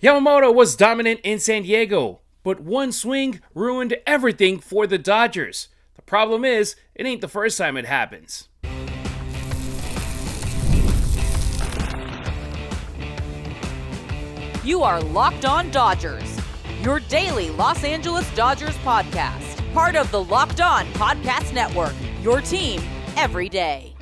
Yamamoto was dominant in San Diego, but one swing ruined everything for the Dodgers. The problem is, it ain't the first time it happens. You are Locked On Dodgers, your daily Los Angeles Dodgers podcast. Part of the Locked On Podcast Network, your team every day.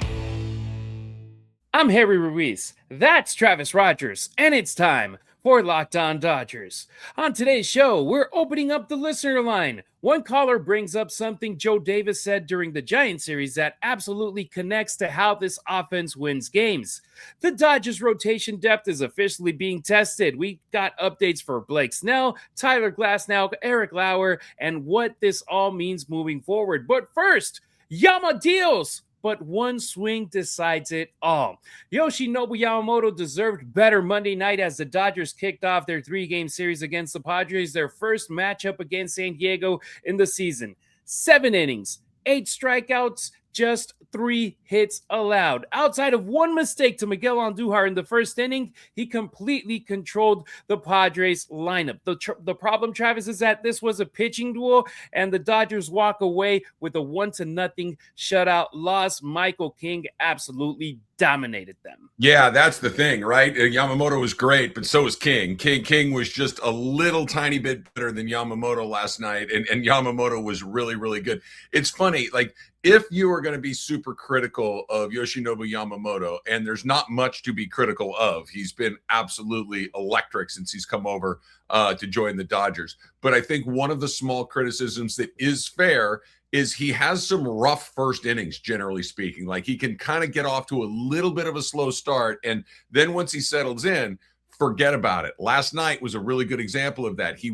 I'm Harry Ruiz, that's Travis Rogers, and it's time for Locked On Dodgers. On today's show, we're opening up the listener line. One caller brings up something Joe Davis said during the Giants series that absolutely connects to how this offense wins games. The Dodgers rotation depth is officially being tested. We got updates for Blake Snell, Tyler Glasnow, Eric Lauer, and what this all means moving forward. But first, Yama deals! But one swing decides it all. Yoshinobu Yamamoto deserved better Monday night as the Dodgers kicked off their 3-game series against the Padres, their first matchup against San Diego in the season. 7 innings, 8 strikeouts, just 3 hits allowed. Outside of one mistake to Miguel Andujar in the first inning, he completely controlled the Padres lineup. The problem, Travis, is that this was a pitching duel, and the Dodgers walk away with a 1-0 shutout loss. Michael King absolutely dominated them. Yeah, that's the thing, right? Yamamoto was great, but so was King. King was just a little tiny bit better than Yamamoto last night, and Yamamoto was really, really good. It's funny, like, if you are going to be super critical of Yoshinobu Yamamoto, and there's not much to be critical of, he's been absolutely electric since he's come over to join the Dodgers. But I think one of the small criticisms that is fair is he has some rough first innings, generally speaking. Like, he can kind of get off to a little bit of a slow start, and then once he settles in, forget about it. Last night was a really good example of that. He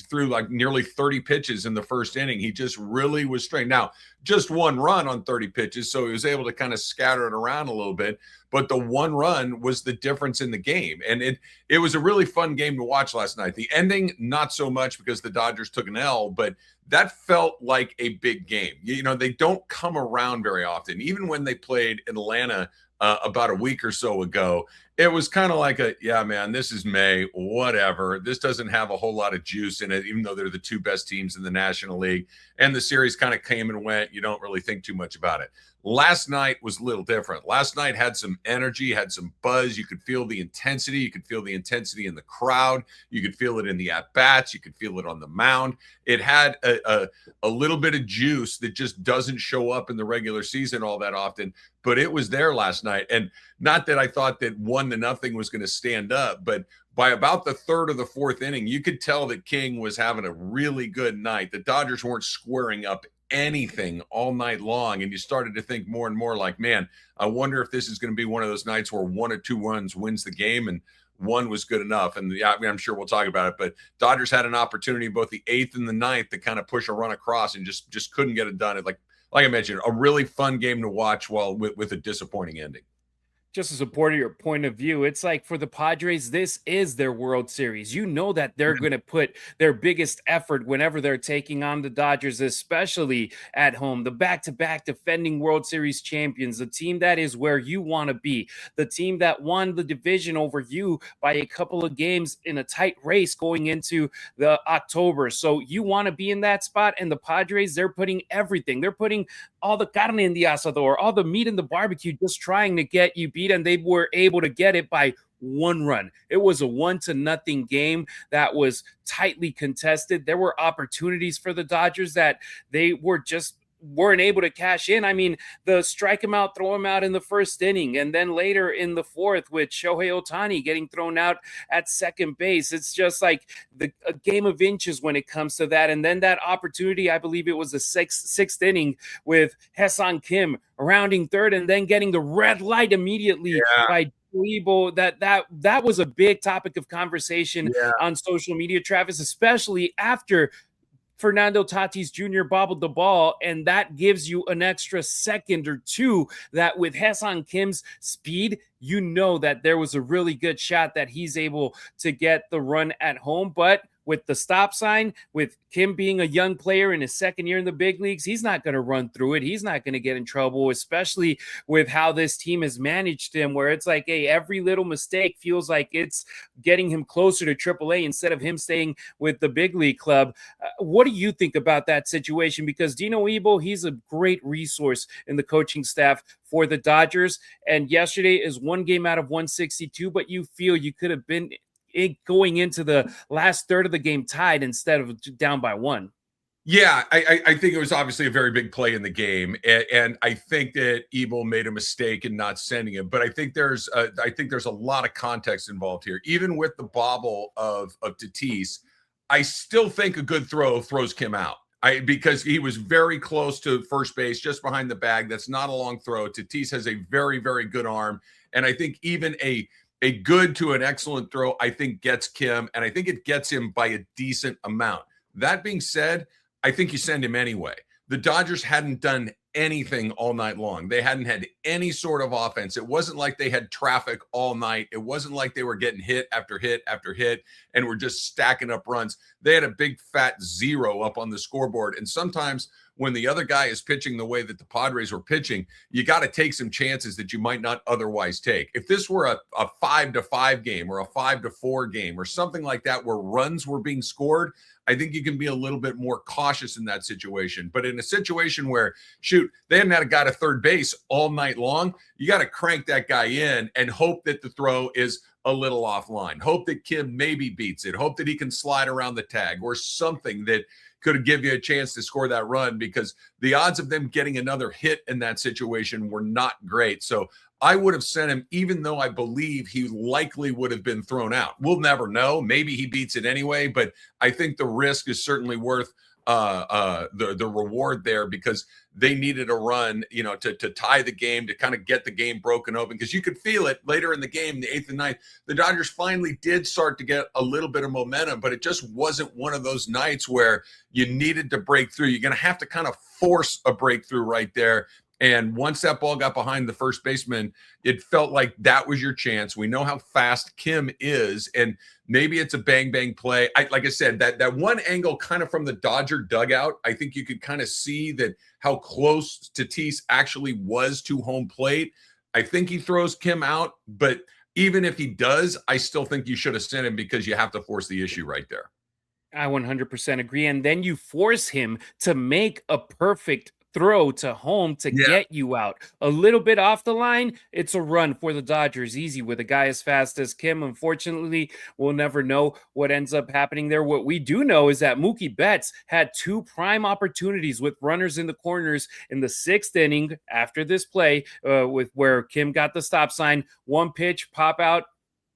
threw like nearly 30 pitches in the first inning. He just really was strained. Now, just one run on 30 pitches, so he was able to kind of scatter it around a little bit. But the one run was the difference in the game. And it was a really fun game to watch last night. The ending, not so much because the Dodgers took an L, but that felt like a big game. You know, they don't come around very often. Even when they played Atlanta about a week or so ago, it was kind of like yeah, man, this is May, whatever. This doesn't have a whole lot of juice in it, even though they're the 2 best teams in the National League. And the series kind of came and went. You don't really think too much about it. Last night was a little different. Last night had some energy, had some buzz. You could feel the intensity. You could feel the intensity in the crowd. You could feel it in the at-bats. You could feel it on the mound. It had a little bit of juice that just doesn't show up in the regular season all that often, but it was there last night. And not that I thought that 1-0 was going to stand up, but by about the 3rd or the 4th inning, you could tell that King was having a really good night. The Dodgers weren't squaring up anything all night long, and you started to think more and more like, man, I wonder if this is going to be one of those nights where 1 or 2 runs wins the game, and 1 was good enough. And yeah, I mean, I'm sure we'll talk about it, but Dodgers had an opportunity both the 8th and the 9th to kind of push a run across and just couldn't get it done. It, like I mentioned, a really fun game to watch while with a disappointing ending. Just to support your point of view, it's like for the Padres, this is their World Series. You know that they're going to put their biggest effort whenever they're taking on the Dodgers, especially at home. The back-to-back defending World Series champions, the team that is where you want to be, the team that won the division over you by a couple of games in a tight race going into the October. So you want to be in that spot, and the Padres, they're putting everything. They're putting all the carne in the asador, all the meat in the barbecue, just trying to get you beat, and they were able to get it by 1 run. It was a 1-0 game that was tightly contested. There were opportunities for the Dodgers that they weren't able to cash in. I mean, the strike him out, throw him out in the first inning, and then later in the 4th with Shohei Ohtani getting thrown out at second base. It's just like a game of inches when it comes to that. And then that opportunity, I believe it was the sixth inning with Hae-Sung Kim rounding third and then getting the red light immediately by Weibo. That was a big topic of conversation on social media, Travis, especially after Fernando Tatis Jr. bobbled the ball, and that gives you an extra second or 2 that with Hae-Sung Kim's speed, you know that there was a really good shot that he's able to get the run at home. But with the stop sign, with Kim being a young player in his second year in the big leagues, he's not going to run through it. He's not going to get in trouble, especially with how this team has managed him, where it's like, hey, every little mistake feels like it's getting him closer to AAA instead of him staying with the big league club. What do you think about that situation? Because Dino Ebo, he's a great resource in the coaching staff for the Dodgers. And yesterday is one game out of 162, but you feel you could have been going into the last third of the game tied instead of down by one. Yeah, I think it was obviously a very big play in the game, and I think that Ebo made a mistake in not sending him. But I think there's a lot of context involved here. Even with the bobble of Tatis, I still think a good throw throws Kim out. Because he was very close to first base, just behind the bag. That's not a long throw. Tatis has a very, very good arm, and I think even a good to an excellent throw, I think gets Kim, and I think it gets him by a decent amount. That being said, I think you send him anyway. The Dodgers hadn't done anything all night long. They hadn't had any sort of offense. It wasn't like they had traffic all night. It wasn't like they were getting hit after hit after hit and were just stacking up runs. They had a big fat 0 up on the scoreboard. And sometimes when the other guy is pitching the way that the Padres were pitching, you got to take some chances that you might not otherwise take. If this were a 5-5 game or a 5-4 game or something like that where runs were being scored, I think you can be a little bit more cautious in that situation. But in a situation where, shoot, they hadn't had a guy to third base all night long, you got to crank that guy in and hope that the throw is a little offline. Hope that Kim maybe beats it. Hope that he can slide around the tag or something that could give you a chance to score that run, because the odds of them getting another hit in that situation were not great. So I would have sent him, even though I believe he likely would have been thrown out. We'll never know. Maybe he beats it anyway, but I think the risk is certainly worth the reward there, because they needed a run, to tie the game, to kind of get the game broken open, because you could feel it later in the game, the 8th and 9th. The Dodgers finally did start to get a little bit of momentum, but it just wasn't one of those nights where you needed to break through. You're going to have to kind of force a breakthrough right there. And once that ball got behind the first baseman, it felt like that was your chance. We know how fast Kim is, and maybe it's a bang play. Like I said, that one angle kind of from the Dodger dugout, I think you could kind of see that how close Tatis actually was to home plate. I think he throws Kim out, but even if he does, I still think you should have sent him, because you have to force the issue right there. I 100% agree. And then you force him to make a perfect throw to home to get you out. A little bit off the line, it's a run for the Dodgers, easy, with a guy as fast as Kim. Unfortunately, we'll never know what ends up happening there. What we do know is that Mookie Betts had 2 prime opportunities with runners in the corners in the 6th inning after this play, with where Kim got the stop sign, 1 pitch, pop out,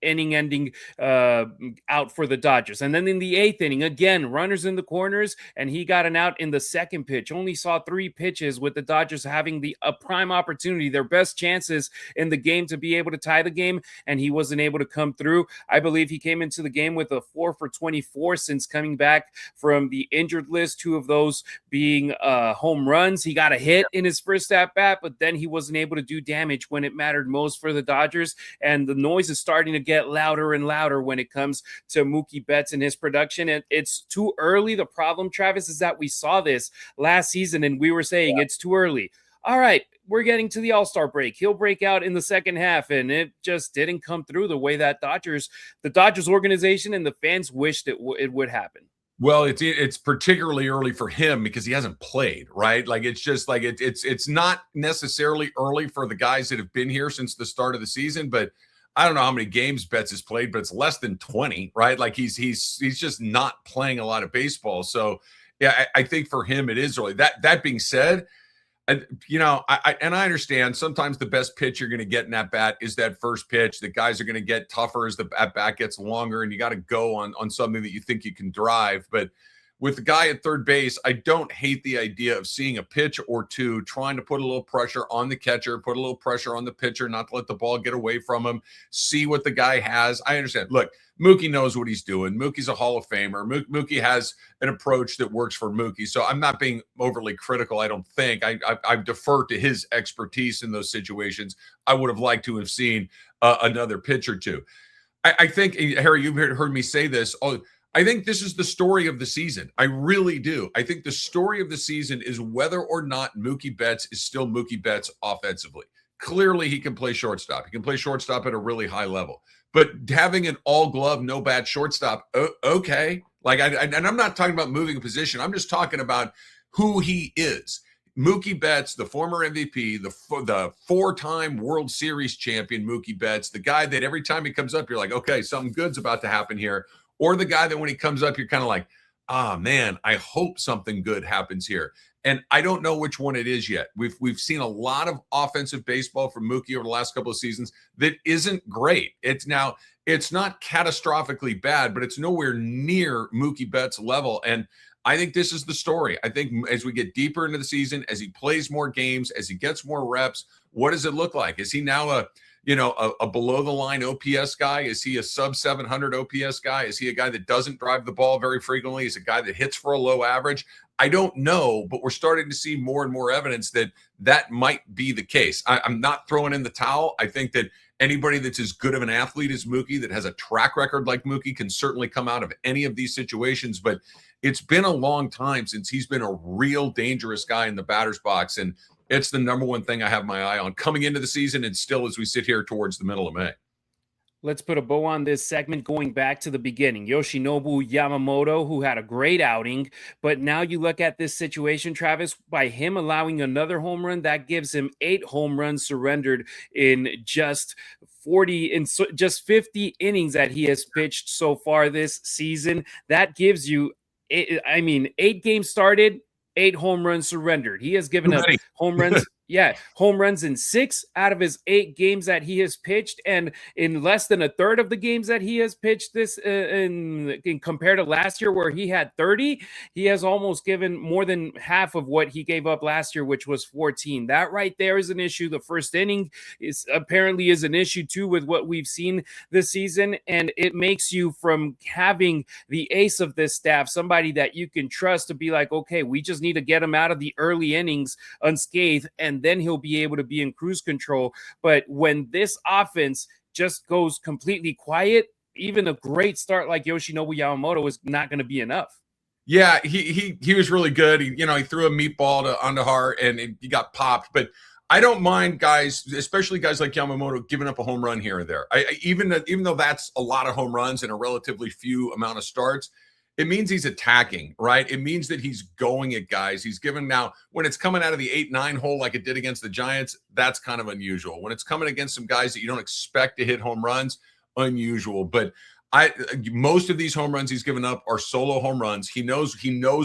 inning ending out for the Dodgers. And then in the 8th inning, again, runners in the corners, and he got an out in the 2nd pitch. Only saw 3 pitches, with the Dodgers having a prime opportunity, their best chances in the game to be able to tie the game, and he wasn't able to come through. I believe he came into the game with a 4 for 24 since coming back from the injured list, 2 of those being home runs. He got a hit in his first at-bat, but then he wasn't able to do damage when it mattered most for the Dodgers, and the noise is starting to get louder and louder when it comes to Mookie Betts and his production. And it's too early. The problem, Travis, is that we saw this last season and we were saying it's too early. All right, we're getting to the All-Star break. He'll break out in the second half, and it just didn't come through the way that the Dodgers organization and the fans wished it would happen. Well, it's particularly early for him because he hasn't played, right? Like, it's just like it's not necessarily early for the guys that have been here since the start of the season, but I don't know how many games Betts has played, but it's less than 20, right? Like, he's just not playing a lot of baseball. So yeah, I think for him it is early. That being said, and I understand sometimes the best pitch you're going to get in that bat is that first pitch. The guys are going to get tougher as the at bat gets longer, and you got to go on something that you think you can drive. But with the guy at third base, I don't hate the idea of seeing a pitch or two, trying to put a little pressure on the catcher, put a little pressure on the pitcher, not to let the ball get away from him, see what the guy has. I understand. Look, Mookie knows what he's doing. Mookie's a Hall of Famer. Mookie has an approach that works for Mookie. So I'm not being overly critical, I don't think. I defer to his expertise in those situations. I would have liked to have seen another pitch or two. I think, Harry, you've heard me say this. I think this is the story of the season. I really do. I think the story of the season is whether or not Mookie Betts is still Mookie Betts offensively. Clearly, he can play shortstop. He can play shortstop at a really high level. But having an all-glove, no-bat shortstop, okay. And I'm not talking about moving a position. I'm just talking about who he is. Mookie Betts, the former MVP, the four-time World Series champion Mookie Betts, the guy that every time he comes up, you're like, okay, something good's about to happen here. Or the guy that when he comes up, you're kind of like, man, I hope something good happens here. And I don't know which one it is yet. We've seen a lot of offensive baseball from Mookie over the last couple of seasons that isn't great. It's not catastrophically bad, but it's nowhere near Mookie Betts' level. And I think this is the story. I think as we get deeper into the season, as he plays more games, as he gets more reps, what does it look like? Is he now a below the line OPS guy? Is he a sub 700 OPS guy? Is he a guy that doesn't drive the ball very frequently? Is he a guy that hits for a low average? I don't know, but we're starting to see more and more evidence that might be the case. I'm not throwing in the towel. I think that anybody that's as good of an athlete as Mookie, that has a track record like Mookie, can certainly come out of any of these situations. But it's been a long time since he's been a real dangerous guy in the batter's box. And it's the number one thing I have my eye on coming into the season and still as we sit here towards the middle of May. Let's put a bow on this segment going back to the beginning. Yoshinobu Yamamoto, who had a great outing, but now you look at this situation, Travis, by him allowing another home run, that gives him 8 home runs surrendered in just 50 innings that he has pitched so far this season. That gives you, 8 games started, 8 home runs surrendered. He has given up home runs. Yeah, home runs in 6 out of his 8 games that he has pitched, and in less than a third of the games that he has pitched this in compared to last year where he had 30, he has almost given more than half of what he gave up last year, which was 14. That right there is an issue. The first inning is apparently an issue too with what we've seen this season, and it makes you, from having the ace of this staff, somebody that you can trust to be like, okay, we just need to get him out of the early innings unscathed, and then he'll be able to be in cruise control. But when this offense just goes completely quiet, even a great start like Yoshinobu Yamamoto is not going to be enough. Yeah, he was really good. He threw a meatball to Andahar and he got popped. But I don't mind guys, especially guys like Yamamoto, giving up a home run here or there. Even though that's a lot of home runs and a relatively few amount of starts, it means he's attacking, right? It means that he's going at guys. He's given now, when it's coming out of the 8-9 hole like it did against the Giants, that's kind of unusual. When it's coming against some guys that you don't expect to hit home runs, unusual. But most of these home runs he's given up are solo home runs. He knows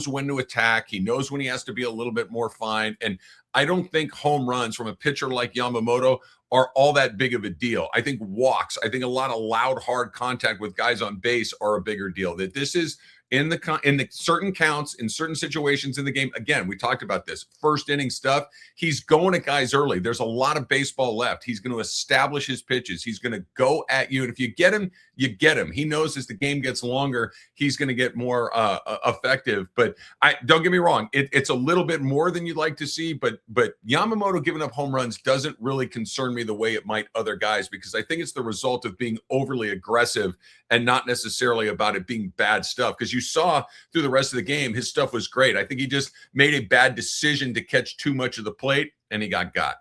when to attack. He knows when he has to be a little bit more fine. And I don't think home runs from a pitcher like Yamamoto are all that big of a deal. I think walks, I think a lot of loud, hard contact with guys on base are a bigger deal. That this is in the certain counts, in certain situations in the game. Again, we talked about this first inning stuff. He's going at guys early. There's a lot of baseball left. He's going to establish his pitches. He's going to go at you. And if you get him, you get him. He knows as the game gets longer, he's going to get more effective. But don't get me wrong. It's a little bit more than you'd like to see, but Yamamoto giving up home runs doesn't really concern me the way it might other guys, because I think it's the result of being overly aggressive and not necessarily about it being bad stuff. Because you saw through the rest of the game, his stuff was great. I think he just made a bad decision to catch too much of the plate, and he got.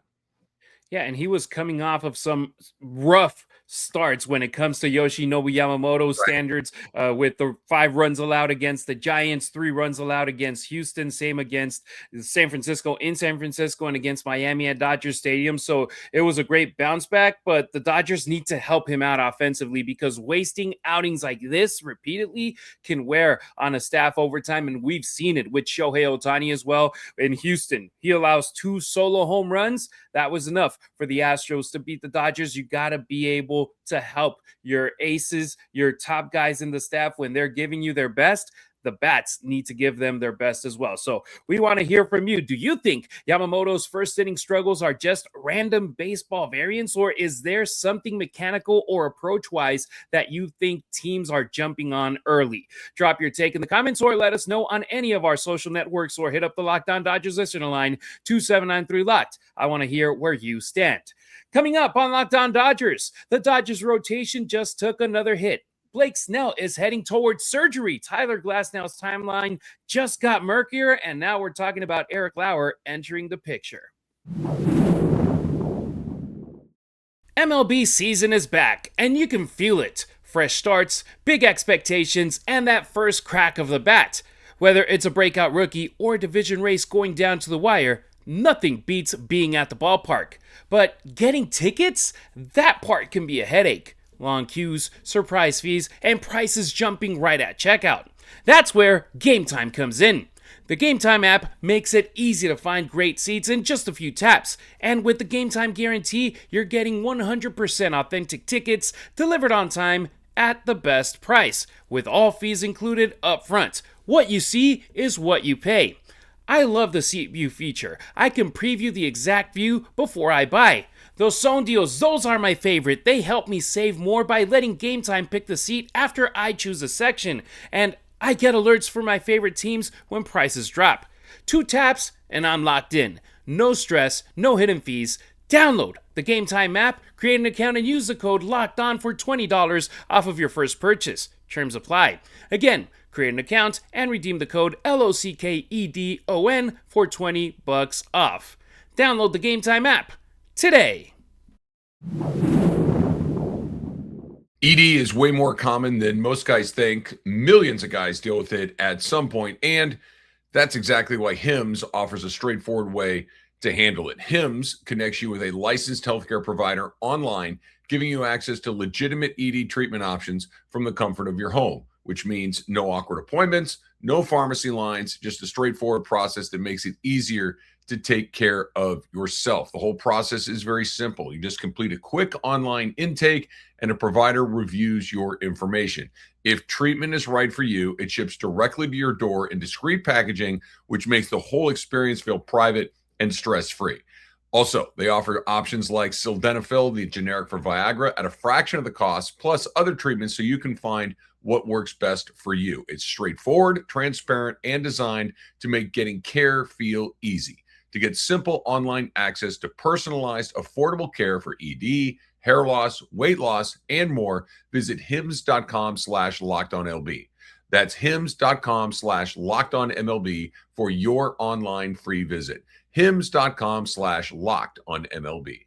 Yeah, and he was coming off of some rough starts when it comes to Yoshinobu Yamamoto's standards, with the 5 runs allowed against the Giants, 3 runs allowed against Houston, same against San Francisco in San Francisco, and against Miami at Dodger Stadium. So it was a great bounce back, but the Dodgers need to help him out offensively, because wasting outings like this repeatedly can wear on a staff over time, and we've seen it with Shohei Ohtani as well. In Houston, he allows 2 solo home runs. That was enough for the Astros to beat the Dodgers. You got to be able to help your aces, your top guys in the staff, when they're giving you their best. The bats need to give them their best as well. So we want to hear from you. Do you think Yamamoto's first inning struggles are just random baseball variants, or is there something mechanical or approach-wise that you think teams are jumping on early? Drop your take in the comments, or let us know on any of our social networks, or hit up the Locked On Dodgers listener line 2793-LOCKED. I want to hear where you stand. Coming up on Locked On Dodgers, the Dodgers rotation just took another hit. Blake Snell is heading towards surgery. Tyler Glasnow's timeline just got murkier, and now we're talking about Eric Lauer entering the picture. MLB season is back, and you can feel it. Fresh starts, big expectations, and that first crack of the bat. Whether it's a breakout rookie or a division race going down to the wire, nothing beats being at the ballpark. But getting tickets? That part can be a headache. Long queues, surprise fees, and prices jumping right at checkout. That's where Game Time comes in. The Game Time app makes it easy to find great seats in just a few taps. And with the Game Time guarantee, you're getting 100% authentic tickets delivered on time at the best price, with all fees included up front. What you see is what you pay. I love the seat view feature. I can preview the exact view before I buy. Those zone deals, those are my favorite. They help me save more by letting Game Time pick the seat after I choose a section. And I get alerts for my favorite teams when prices drop. 2 taps and I'm locked in. No stress, no hidden fees. Download the Game Time app, create an account, and use the code LOCKEDON for $20 off of your first purchase. Terms apply. Again, create an account and redeem the code LOCKEDON for $20 off. Download the Game Time app today. ED is way more common than most guys think. Millions of guys deal with it at some point, and that's exactly why HIMS offers a straightforward way to handle it. HIMS connects you with a licensed healthcare provider online, giving you access to legitimate ED treatment options from the comfort of your home, which means no awkward appointments, no pharmacy lines, just a straightforward process that makes it easier to take care of yourself. The whole process is very simple. You just complete a quick online intake and a provider reviews your information. If treatment is right for you, it ships directly to your door in discreet packaging, which makes the whole experience feel private and stress-free. Also, they offer options like sildenafil, the generic for Viagra, at a fraction of the cost, plus other treatments so you can find what works best for you. It's straightforward, transparent, and designed to make getting care feel easy. To get simple online access to personalized, affordable care for ED, hair loss, weight loss, and more, visit hims.com/lockedonlb. That's hims.com/lockedonmlb for your online free visit. hims.com/lockedonmlb.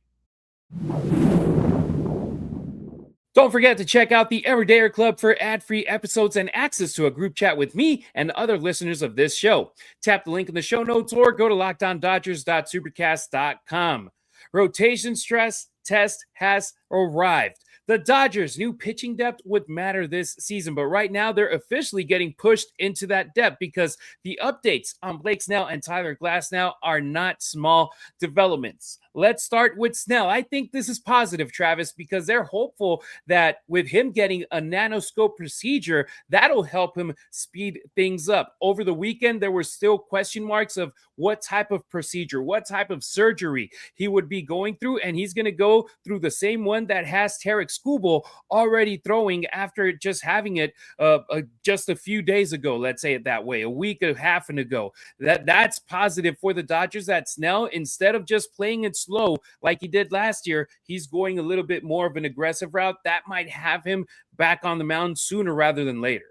Don't forget to check out the Everydayer Club for ad-free episodes and access to a group chat with me and other listeners of this show. Tap the link in the show notes or go to LockedOnDodgers.supercast.com. Rotation stress test has arrived. The Dodgers' new pitching depth would matter this season, but right now they're officially getting pushed into that depth because the updates on Blake Snell and Tyler Glasnow are not small developments. Let's start with Snell. I think this is positive, Travis, because they're hopeful that with him getting a NanoScope procedure, that'll help him speed things up. Over the weekend, there were still question marks of what type of procedure, what type of surgery he would be going through, and he's going to go through the same one that has Tarek Skubal already throwing after just having it just a few days ago, let's say it that way, a week and a half ago. That's positive for the Dodgers that Snell, instead of just playing it slow like he did last year, he's going a little bit more of an aggressive route that might have him back on the mound sooner rather than later.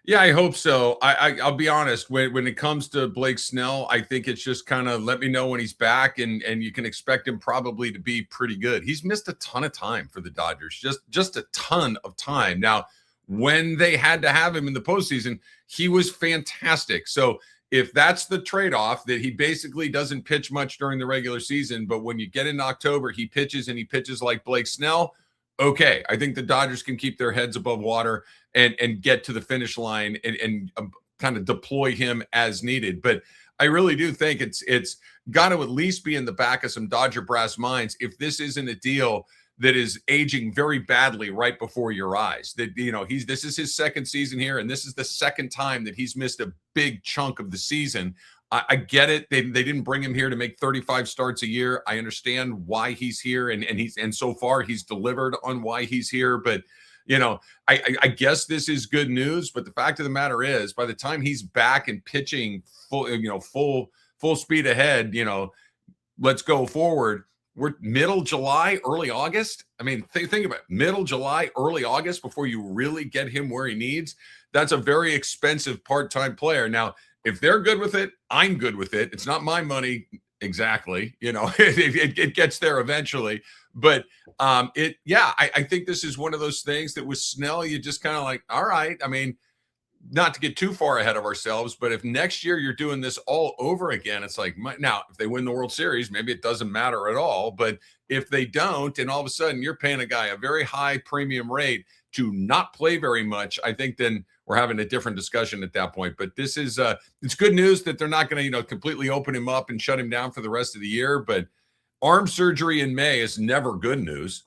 Yeah, I hope so. I'll be honest, when it comes to Blake Snell, I think it's just kind of let me know when he's back, and you can expect him probably to be pretty good. He's missed a ton of time for the Dodgers, just a ton of time. Now, when they had to have him in the postseason, he was fantastic. So if that's the trade-off, that he basically doesn't pitch much during the regular season, but when you get into October, he pitches, and he pitches like Blake Snell, okay, I think the Dodgers can keep their heads above water and get to the finish line and kind of deploy him as needed. But I really do think it's got to at least be in the back of some Dodger brass minds if this isn't a deal that is aging very badly right before your eyes. That, you know, this is his second season here, and this is the second time that he's missed a big chunk of the season. I get it. They didn't bring him here to make 35 starts a year. I understand why he's here, and so far he's delivered on why he's here. But you know, I guess this is good news. But the fact of the matter is, by the time he's back and pitching full speed ahead, let's go forward. we're middle July, early August. I mean, think about it. Middle July, early August before you really get him where he needs. That's a very expensive part-time player. Now, if they're good with it, I'm good with it. It's not my money exactly. It gets there eventually. But I think this is one of those things that with Snell, you just kind of like, all right. I mean, not to get too far ahead of ourselves, but if next year you're doing this all over again, it's like, now, if they win the World Series, maybe it doesn't matter at all. But if they don't, and all of a sudden you're paying a guy a very high premium rate to not play very much, I think then we're having a different discussion at that point. But this is, it's good news that they're not going to, completely open him up and shut him down for the rest of the year. But arm surgery in May is never good news.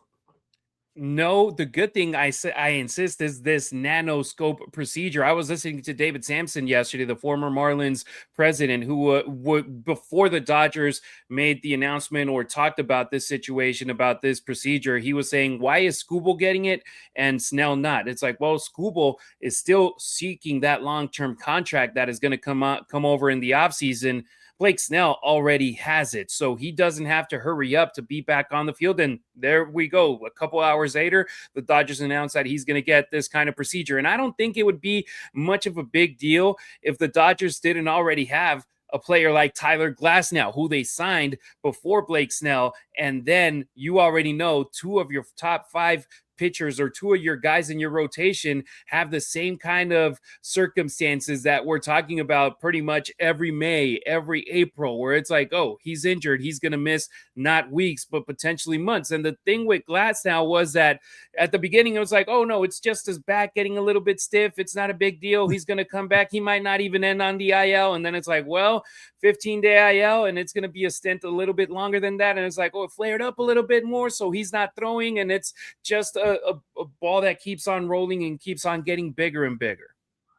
No, the good thing I insist is this NanoScope procedure. I was listening to David Sampson yesterday, the former Marlins president, who before the Dodgers made the announcement or talked about this situation, about this procedure, he was saying, why is Skubal getting it and Snell not? It's like, well, Skubal is still seeking that long-term contract that is going to come over in the offseason. Blake Snell already has it, so he doesn't have to hurry up to be back on the field. And there we go. A couple hours later, the Dodgers announced that he's going to get this kind of procedure. And I don't think it would be much of a big deal if the Dodgers didn't already have a player like Tyler Glasnow, who they signed before Blake Snell. And then you already know two of your top 5 pitchers or two of your guys in your rotation have the same kind of circumstances that we're talking about pretty much every May, every April, where it's like, oh, he's injured. He's going to miss not weeks, but potentially months. And the thing with Glasnow was that at the beginning, it was like, oh, no, it's just his back getting a little bit stiff. It's not a big deal. He's going to come back. He might not even end on the IL. And then it's like, well, 15-day IL, and it's going to be a stint a little bit longer than that. And it's like, oh, it flared up a little bit more, so he's not throwing, and it's just a ball that keeps on rolling and keeps on getting bigger and bigger.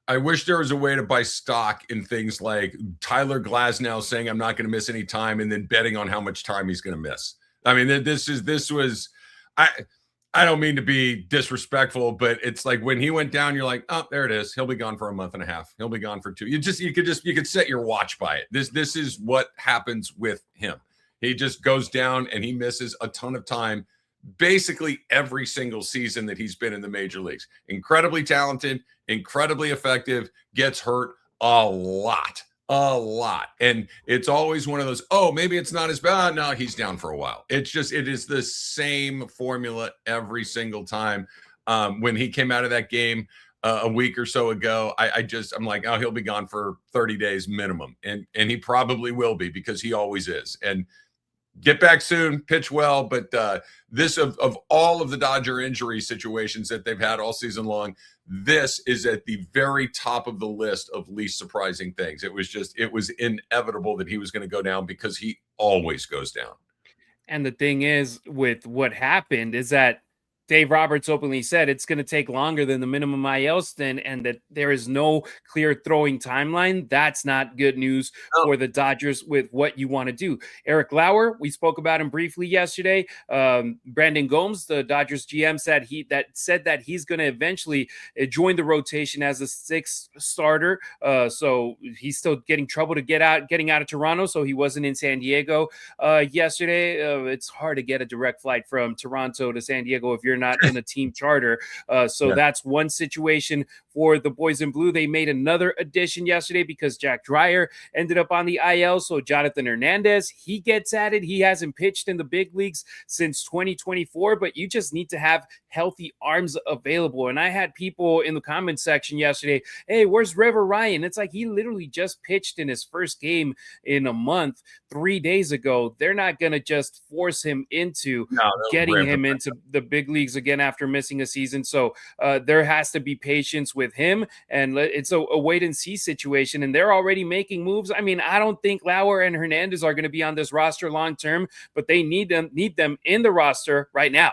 I wish there was a way to buy stock in things like Tyler Glasnow saying I'm not going to miss any time and then betting on how much time he's going to miss. I mean, I don't mean to be disrespectful, but it's like when he went down, you're like, oh, there it is. He'll be gone for a month and a half. He'll be gone for 2. You could set your watch by it. This is what happens with him. He just goes down and he misses a ton of time basically every single season that he's been in the major leagues. Incredibly talented, incredibly effective, gets hurt a lot. And it's always one of those, oh, maybe it's not as bad. No, he's down for a while. It is the same formula every single time. When he came out of that game a week or so ago, I'm like, oh, he'll be gone for 30 days minimum. And he probably will be, because he always is. And get back soon, pitch well. But this of all of the Dodger injury situations that they've had all season long, this is at the very top of the list of least surprising things. It was inevitable that he was going to go down, because he always goes down. And the thing is, with what happened is that Dave Roberts openly said it's going to take longer than the minimum IL stint, and that there is no clear throwing timeline. That's not good news for the Dodgers with what you want to do. Eric Lauer, we spoke about him briefly yesterday. Brandon Gomes, the Dodgers GM, said that he's going to eventually join the rotation as a 6th starter. So he's still getting getting out of Toronto. So he wasn't in San Diego yesterday. It's hard to get a direct flight from Toronto to San Diego if you're not in a team charter. That's one situation for the boys in blue. They made another addition yesterday because Jack Dreyer ended up on the IL. So Jonathan Hernández, he gets at it. He hasn't pitched in the big leagues since 2024, but you just need to have healthy arms available. And I had people in the comment section yesterday, hey, where's River Ryan? It's like, he literally just pitched in his first game in a month 3 days ago. They're not going to just force him into getting him into the big leagues again after missing a season. So there has to be patience with him, and it's a wait and see situation. And they're already making moves. I mean, I don't think Lauer and Hernández are going to be on this roster long term, but they need them in the roster right now.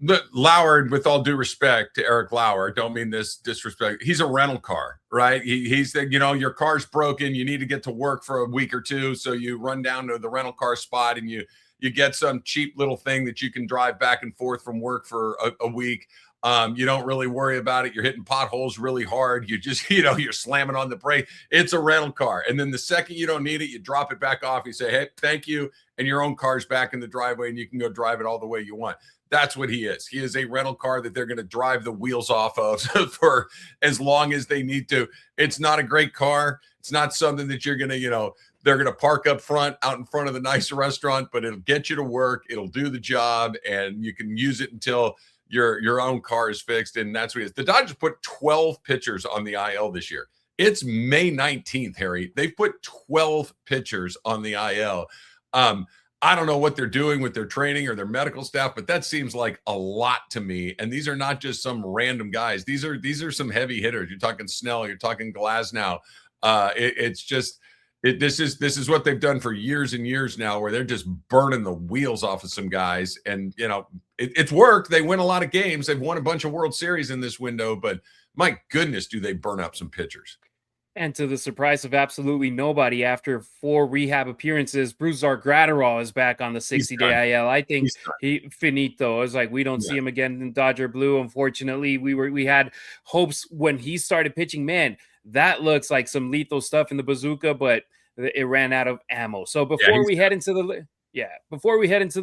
But Lauer, with all due respect to Eric Lauer, don't mean this disrespect. He's a rental car, right? He's the, your car's broken. You need to get to work for a week or two. So you run down to the rental car spot and you get some cheap little thing that you can drive back and forth from work for a week. You don't really worry about it. You're hitting potholes really hard. You just, you're slamming on the brake. It's a rental car. And then the second you don't need it, you drop it back off. You say, hey, thank you. And your own car's back in the driveway and you can go drive it all the way you want. That's what he is. He is a rental car that they're going to drive the wheels off of for as long as they need to. It's not a great car. It's not something that you're going to, they're going to park up front, out in front of the nice restaurant, but it'll get you to work. It'll do the job, and you can use it until your own car is fixed. And that's what it is. The Dodgers put 12 pitchers on the IL this year. It's May 19th, Harry. They've put 12 pitchers on the IL. I don't know what they're doing with their training or their medical staff, but that seems like a lot to me. And these are not just some random guys. These are some heavy hitters. You're talking Snell. You're talking Glasnow. This is what they've done for years and years now, where they're just burning the wheels off of some guys. And, it's worked. They win a lot of games. They've won a bunch of World Series in this window, but my goodness, do they burn up some pitchers. And to the surprise of absolutely nobody, after 4 rehab appearances, Brusdar Graterol is back on the 60-day IL. I think he finito. It's like we don't see him again in Dodger blue. Unfortunately, we had hopes when he started pitching. Man, that looks like some lethal stuff in the bazooka, but it ran out of ammo. So before we head into the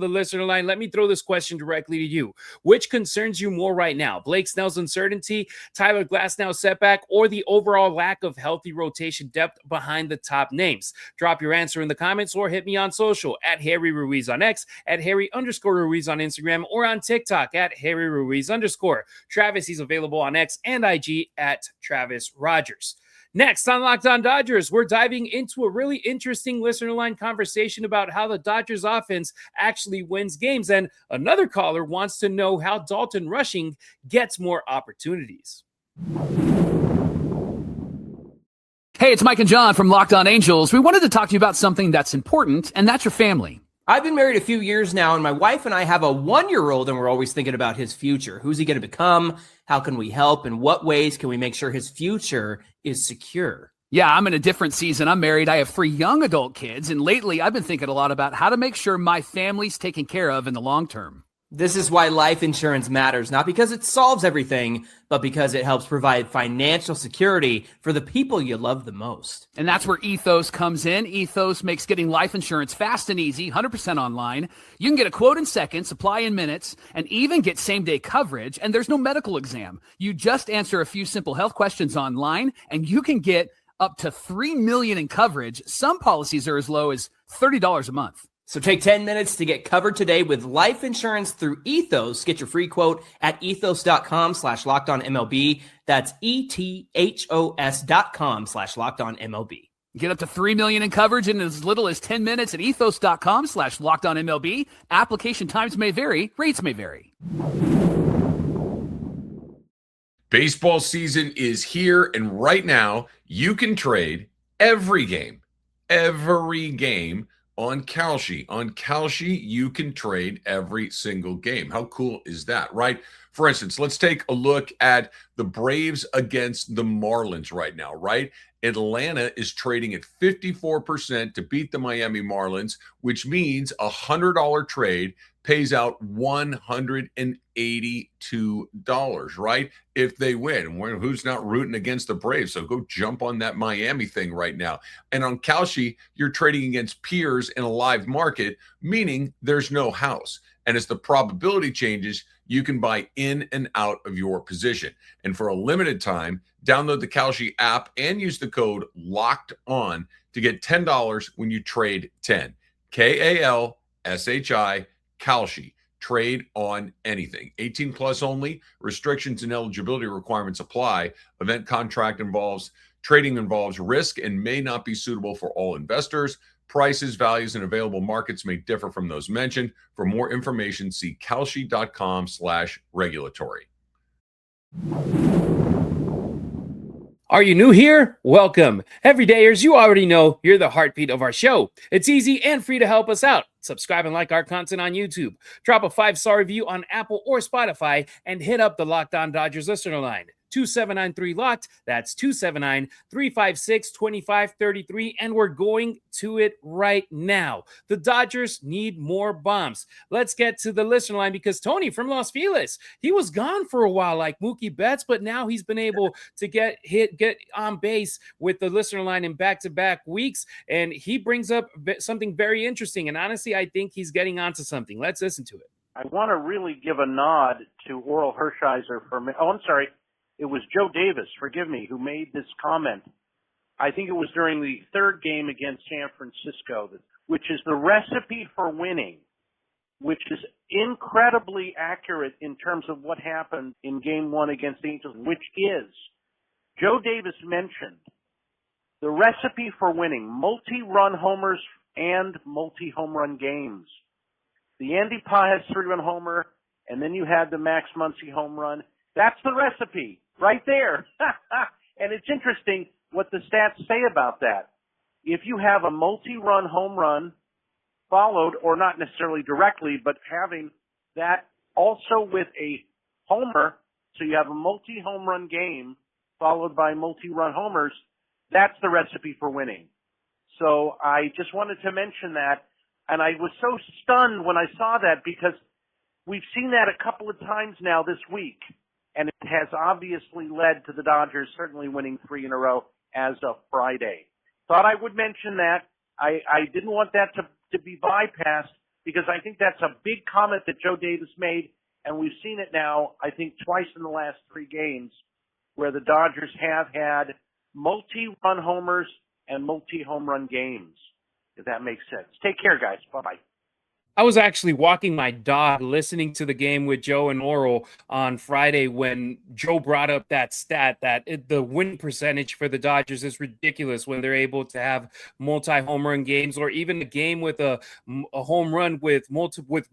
listener line, let me throw this question directly to you. Which concerns you more right now? Blake Snell's uncertainty, Tyler Glasnow's setback, or the overall lack of healthy rotation depth behind the top names? Drop your answer in the comments or hit me on social at Harry Ruiz on X, at Harry_Ruiz on Instagram, or on TikTok at Harry Ruiz_. Travis, he's available on X and IG at Travis Rogers. Next on Locked On Dodgers, we're diving into a really interesting listener line conversation about how the Dodgers offense actually wins games. And another caller wants to know how Dalton Rushing gets more opportunities. Hey, it's Mike and John from Locked On Angels. We wanted to talk to you about something that's important, and that's your family. I've been married a few years now, and my wife and I have a 1-year-old, and we're always thinking about his future. Who's he going to become? How can we help? In what ways can we make sure his future is secure? Yeah, I'm in a different season. I'm married. I have 3 young adult kids, and lately I've been thinking a lot about how to make sure my family's taken care of in the long term. This is why life insurance matters, not because it solves everything, but because it helps provide financial security for the people you love the most. And that's where Ethos comes in. Ethos makes getting life insurance fast and easy, 100% online. You can get a quote in seconds, apply in minutes, and even get same-day coverage, and there's no medical exam. You just answer a few simple health questions online, and you can get up to $3 million in coverage. Some policies are as low as $30 a month. So take 10 minutes to get covered today with life insurance through Ethos. Get your free quote at ethos.com/lockedonmlb. That's ethos.com/lockedonmlb. Get up to $3 million in coverage in as little as 10 minutes at ethos.com/lockedonmlb. Application times may vary. Rates may vary. Baseball season is here, and right now you can trade every game on Kalshi. On Kalshi, you can trade every single game. How cool is that, right? For instance, let's take a look at the Braves against the Marlins right now, right? Atlanta is trading at 54% to beat the Miami Marlins, which means a $100 trade pays out $182, right? If they win. Who's not rooting against the Braves? So go jump on that Miami thing right now. And on Kalshi, you're trading against peers in a live market, meaning there's no house. And as the probability changes, you can buy in and out of your position. And for a limited time, download the Kalshi app and use the code LOCKEDON to get $10 when you trade 10. KALSHI, Kalshi. Trade on anything. 18 plus only. Restrictions and eligibility requirements apply. Event contract trading involves risk and may not be suitable for all investors. Prices, values, and available markets may differ from those mentioned. For more information, see kalshi.com/regulatory. Are you new here? Welcome. Everydayers, you already know you're the heartbeat of our show. It's easy and free to help us out. Subscribe and like our content on YouTube. Drop a 5-star review on Apple or Spotify and hit up the Locked On Dodgers listener line. 279-3-LOCKED. That's 279-356-2533. And we're going to it right now. The Dodgers need more bombs. Let's get to the listener line because Tony from Los Feliz, he was gone for a while like Mookie Betts, but now he's been able to get on base with the listener line in back-to-back weeks. And he brings up something very interesting. And honestly, I think he's getting onto something. Let's listen to it. I want to really give a nod to Oral Hershiser for me. Oh, I'm sorry. It was Joe Davis, forgive me, who made this comment. I think it was during the third game against San Francisco, which is the recipe for winning, which is incredibly accurate in terms of what happened in game one against the Angels, which is, Joe Davis mentioned, the recipe for winning, multi-run homers and multi-home run games. The Andy Pages 3-run homer, and then you had the Max Muncy home run. That's the recipe right there. And it's interesting what the stats say about that. If you have a multi-run home run followed, or not necessarily directly, but having that also with a homer, so you have a multi-home run game followed by multi-run homers, that's the recipe for winning. So I just wanted to mention that. And I was so stunned when I saw that because we've seen that a couple of times now this week. And it has obviously led to the Dodgers certainly winning 3 in a row as of Friday. Thought I would mention that. I didn't want that to be bypassed because I think that's a big comment that Joe Davis made. And we've seen it now, I think, twice in the last 3 games where the Dodgers have had multi-run homers and multi-home run games, if that makes sense. Take care, guys. Bye-bye. I was actually walking my dog listening to the game with Joe and Oral on Friday when Joe brought up that stat that the win percentage for the Dodgers is ridiculous when they're able to have multi-home run games or even a game with a home run with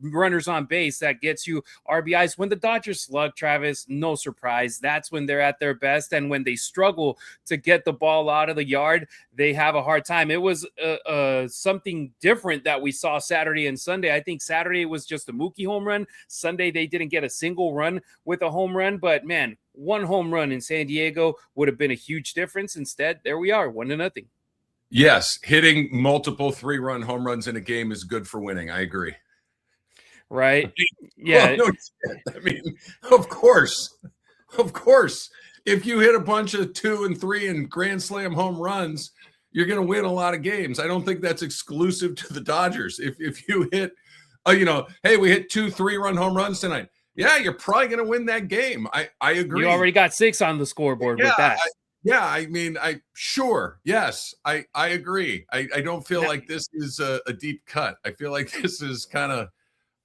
runners on base that gets you RBIs. When the Dodgers slug, Travis, no surprise. That's when they're at their best. And when they struggle to get the ball out of the yard, they have a hard time. It was something different that we saw Saturday and Sunday. I think Saturday was just a Mookie home run. Sunday, they didn't get a single run with a home run. But, man, 1 home run in San Diego would have been a huge difference. Instead, there we are, 1-0. Yes, hitting multiple 3-run home runs in a game is good for winning. I agree. Right? Yeah. Well, no, I mean, of course. Of course. If you hit a bunch of 2 and 3 and grand slam home runs, you're going to win a lot of games. I don't think that's exclusive to the Dodgers. If you hit, hey, we hit 2 3-run home runs tonight. Yeah, you're probably going to win that game. I agree. You already got 6 on the scoreboard with that. Sure. Yes, I agree. I don't feel like this is a deep cut. I feel like this is kind of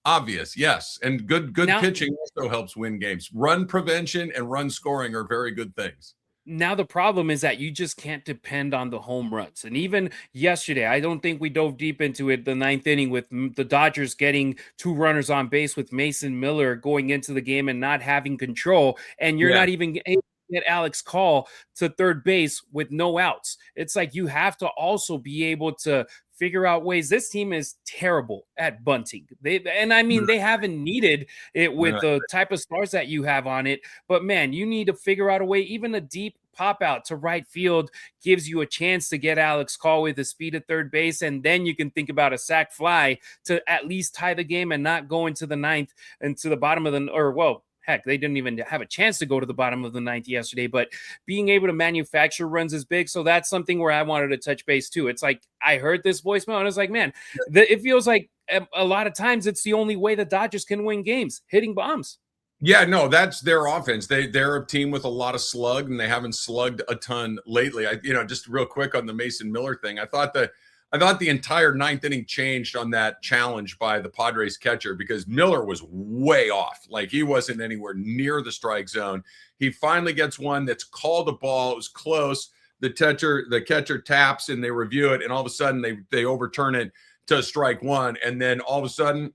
obvious. Yes. And good pitching also helps win games. Run prevention and run scoring are very good things. Now, the problem is that you just can't depend on the home runs. And even yesterday, I don't think we dove deep into it, the 9th inning with the Dodgers getting 2 runners on base with Mason Miller going into the game and not having control. And you're not even able to get Alex Call to third base with no outs. It's like you have to also be able to figure out ways. This team is terrible at bunting. They haven't needed it with the type of stars that you have on it. But man, you need to figure out a way. Even a deep pop out to right field gives you a chance to get Alex Call with the speed at third base. And then you can think about a sac fly to at least tie the game and not go into the 9th and to the bottom of heck, they didn't even have a chance to go to the bottom of the 9th yesterday, but being able to manufacture runs is big. So that's something where I wanted to touch base too. It's like, I heard this voicemail and I was like, man, it feels like a lot of times it's the only way the Dodgers can win games, hitting bombs. Yeah, no, that's their offense. They're a team with a lot of slug and they haven't slugged a ton lately. Just real quick on the Mason Miller thing. I thought the entire 9th inning changed on that challenge by the Padres catcher because Miller was way off. Like he wasn't anywhere near the strike zone. He finally gets one that's called a ball. It was close. The catcher taps and they review it. And all of a sudden they overturn it to strike 1. And then all of a sudden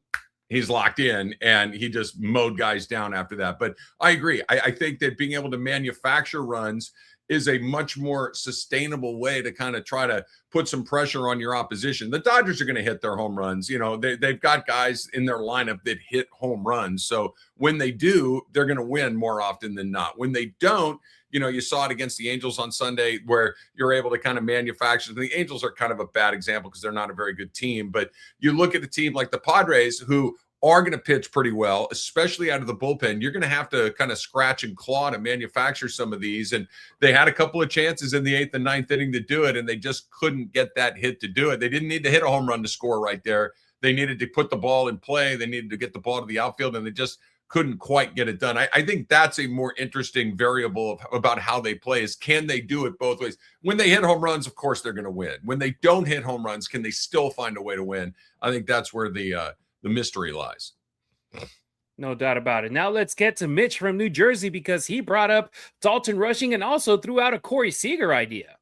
he's locked in and he just mowed guys down after that. But I agree. I think that being able to manufacture runs is a much more sustainable way to kind of try to put some pressure on your opposition. The Dodgers are going to hit their home runs. You know, they've got guys in their lineup that hit home runs. So when they do, they're going to win more often than not. When they don't, you know, you saw it against the Angels on Sunday where you're able to kind of manufacture. The Angels are kind of a bad example because they're not a very good team. But you look at a team like the Padres who are going to pitch pretty well, especially out of the bullpen. You're going to have to kind of scratch and claw to manufacture some of these. And they had a couple of chances in the 8th and 9th inning to do it, and they just couldn't get that hit to do it. They didn't need to hit a home run to score right there. They needed to put the ball in play. They needed to get the ball to the outfield, and they just couldn't quite get it done. I think that's a more interesting variable about how they play is, can they do it both ways? When they hit home runs, of course, they're going to win. When they don't hit home runs, can they still find a way to win? I think that's where the mystery lies. No doubt about it. Now let's get to Mitch from New Jersey because he brought up Dalton Rushing and also threw out a Corey Seager idea.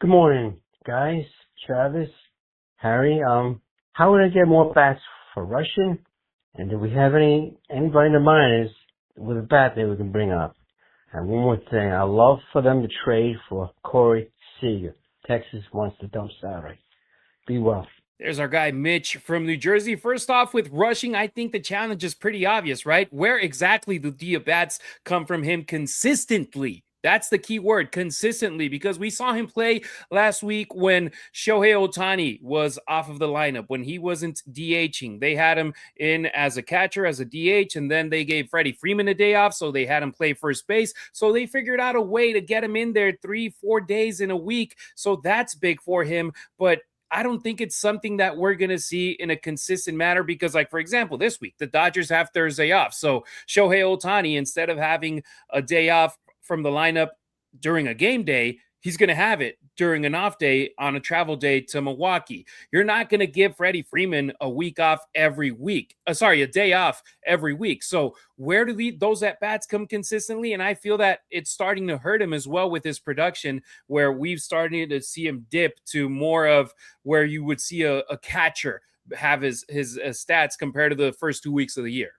Good morning, guys. Travis, Harry. How would I get more bats for Rushing? And do we have anybody in the minors with a bat that we can bring up? And one more thing, I love for them to trade for Corey Seager. Texas wants to dump salary. Be well. There's our guy, Mitch from New Jersey. First off, with Rushing, I think the challenge is pretty obvious, right? Where exactly do the at-bats come from him consistently? That's the key word, consistently, because we saw him play last week when Shohei Ohtani was off of the lineup, when he wasn't DHing. They had him in as a catcher, as a DH, and then they gave Freddie Freeman a day off, so they had him play first base. So they figured out a way to get him in there 3-4 days in a week. So that's big for him, but I don't think it's something that we're going to see in a consistent manner because, like, for example, this week, the Dodgers have Thursday off. So Shohei Ohtani, instead of having a day off from the lineup during a game day, he's going to have it during an off day on a travel day to Milwaukee. You're not going to give Freddie Freeman a week off every week. A day off every week. So where do those at-bats come consistently? And I feel that it's starting to hurt him as well with his production, where we've started to see him dip to more of where you would see a catcher have his stats compared to the first 2 weeks of the year.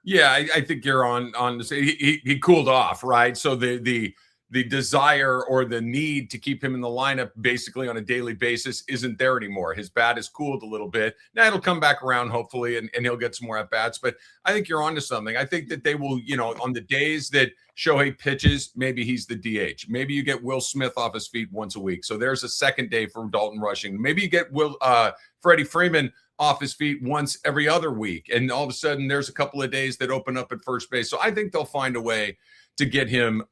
Yeah, I think you're on to say he cooled off, right? So the desire or the need to keep him in the lineup basically on a daily basis isn't there anymore. His bat has cooled a little bit. Now it'll come back around, hopefully, and he'll get some more at-bats. But I think you're onto something. I think that they will, you know, on the days that Shohei pitches, maybe he's the DH. Maybe you get Will Smith off his feet once a week. So there's a second day for Dalton Rushing. Maybe you get Freddie Freeman off his feet once every other week. And all of a sudden there's a couple of days that open up at first base. So I think they'll find a way to get him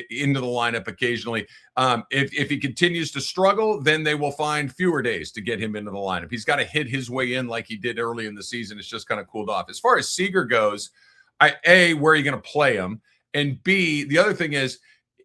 into the lineup occasionally. If he continues to struggle, then they will find fewer days to get him into the lineup. He's got to hit his way in like he did early in the season. It's just kind of cooled off. As far as Seager goes, A, where are you going to play him? And B, the other thing is,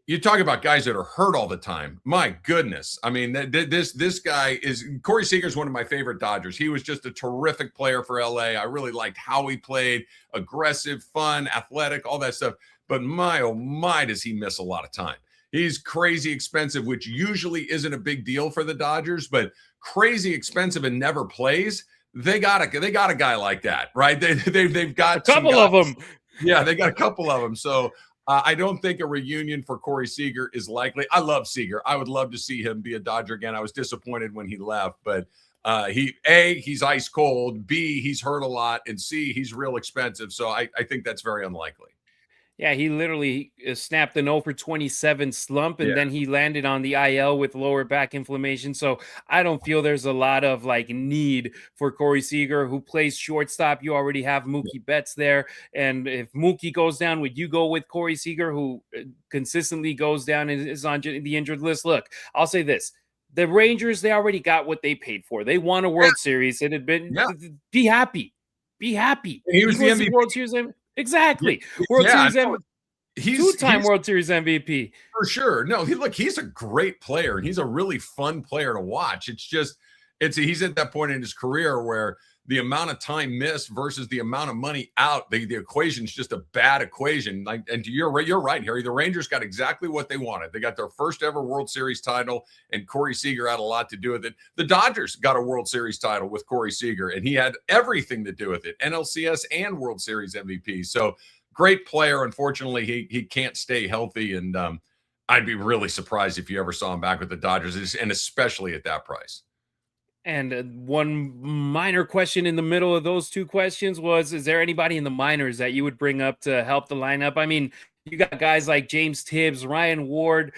you talk about guys that are hurt all the time. My goodness. I mean, this guy is – Corey Seager is one of my favorite Dodgers. He was just a terrific player for L.A. I really liked how he played, aggressive, fun, athletic, all that stuff. But my, oh my, does he miss a lot of time. He's crazy expensive, which usually isn't a big deal for the Dodgers, but crazy expensive and never plays. They got a guy like that, right? They've got a couple of them. Yeah, they got a couple of them. So I don't think a reunion for Corey Seager is likely. I love Seager. I would love to see him be a Dodger again. I was disappointed when he left, but he's ice cold. B, he's hurt a lot. And C, he's real expensive. So I think that's very unlikely. Yeah, he literally snapped an 0-for-27 slump, and then he landed on the IL with lower back inflammation. So I don't feel there's a lot of need for Corey Seager, who plays shortstop. You already have Mookie Betts there. And if Mookie goes down, would you go with Corey Seager, who consistently goes down and is on the injured list? Look, I'll say this. The Rangers, they already got what they paid for. They won a World Series. It had been be happy. Be happy. And he was the MVP. World Series MVP. Exactly. World Series MVP. He's two-time World Series MVP. For sure. No, he's a great player, and he's a really fun player to watch. It's just he's at that point in his career where the amount of time missed versus the amount of money out, the equation is just a bad equation. And you're right, Harry. The Rangers got exactly what they wanted. They got their first ever World Series title, and Corey Seager had a lot to do with it. The Dodgers got a World Series title with Corey Seager, and he had everything to do with it, NLCS and World Series MVP. So great player. Unfortunately, he can't stay healthy, and I'd be really surprised if you ever saw him back with the Dodgers, and especially at that price. And one minor question in the middle of those two questions was, is there anybody in the minors that you would bring up to help the lineup? I mean, you got guys like James Tibbs, Ryan Ward,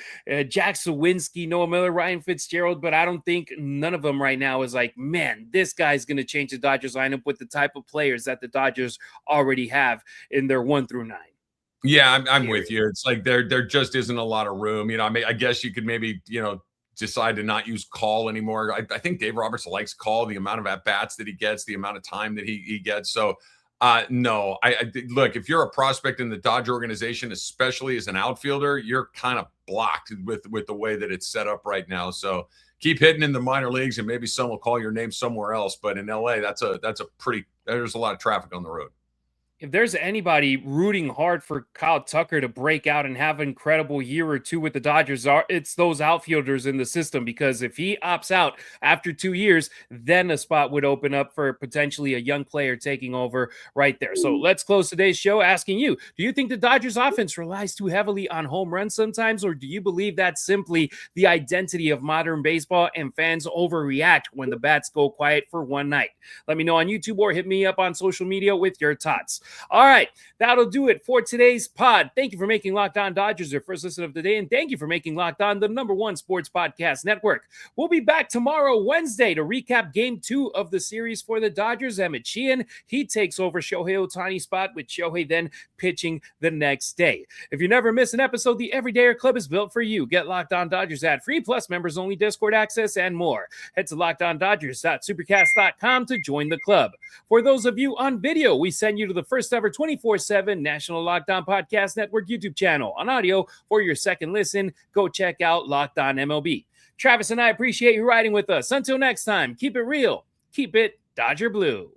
Jack Sawinski, Noah Miller, Ryan Fitzgerald, but I don't think none of them right now is like, man, this guy's going to change the Dodgers lineup with the type of players that the Dodgers already have in their 1 through 9. Yeah, I'm with you. It's like there just isn't a lot of room. I mean, I guess you could maybe, decide to not use Call anymore. I think Dave Roberts likes Call, the amount of at-bats that he gets, the amount of time that he gets. So, no, I look, if you're a prospect in the Dodger organization, especially as an outfielder, you're kind of blocked with the way that it's set up right now. So keep hitting in the minor leagues and maybe someone will call your name somewhere else. But in LA, there's a lot of traffic on the road. If there's anybody rooting hard for Kyle Tucker to break out and have an incredible year or two with the Dodgers, it's those outfielders in the system, because if he opts out after 2 years, then a spot would open up for potentially a young player taking over right there. So let's close today's show asking you, do you think the Dodgers offense relies too heavily on home runs sometimes, or do you believe that's simply the identity of modern baseball and fans overreact when the bats go quiet for one night? Let me know on YouTube or hit me up on social media with your thoughts. All right, that'll do it for today's pod. Thank you for making Locked On Dodgers your first listen of the day, and thank you for making Locked On the #1 sports podcast network. We'll be back tomorrow, Wednesday, to recap Game 2 of the series for the Dodgers. Emmett Sheehan, he takes over Shohei Ohtani's spot, with Shohei then pitching the next day. If you never miss an episode, the Everydayer Club is built for you. Get Locked On Dodgers ad-free, plus members-only Discord access and more. Head to LockedOnDodgers.supercast.com to join the club. For those of you on video, we send you to the first ever 24/7 National Locked On Podcast Network YouTube channel. On audio, for your second listen, go check out Locked On MLB. Travis and I appreciate you riding with us. Until next time, keep it real, keep it Dodger Blue.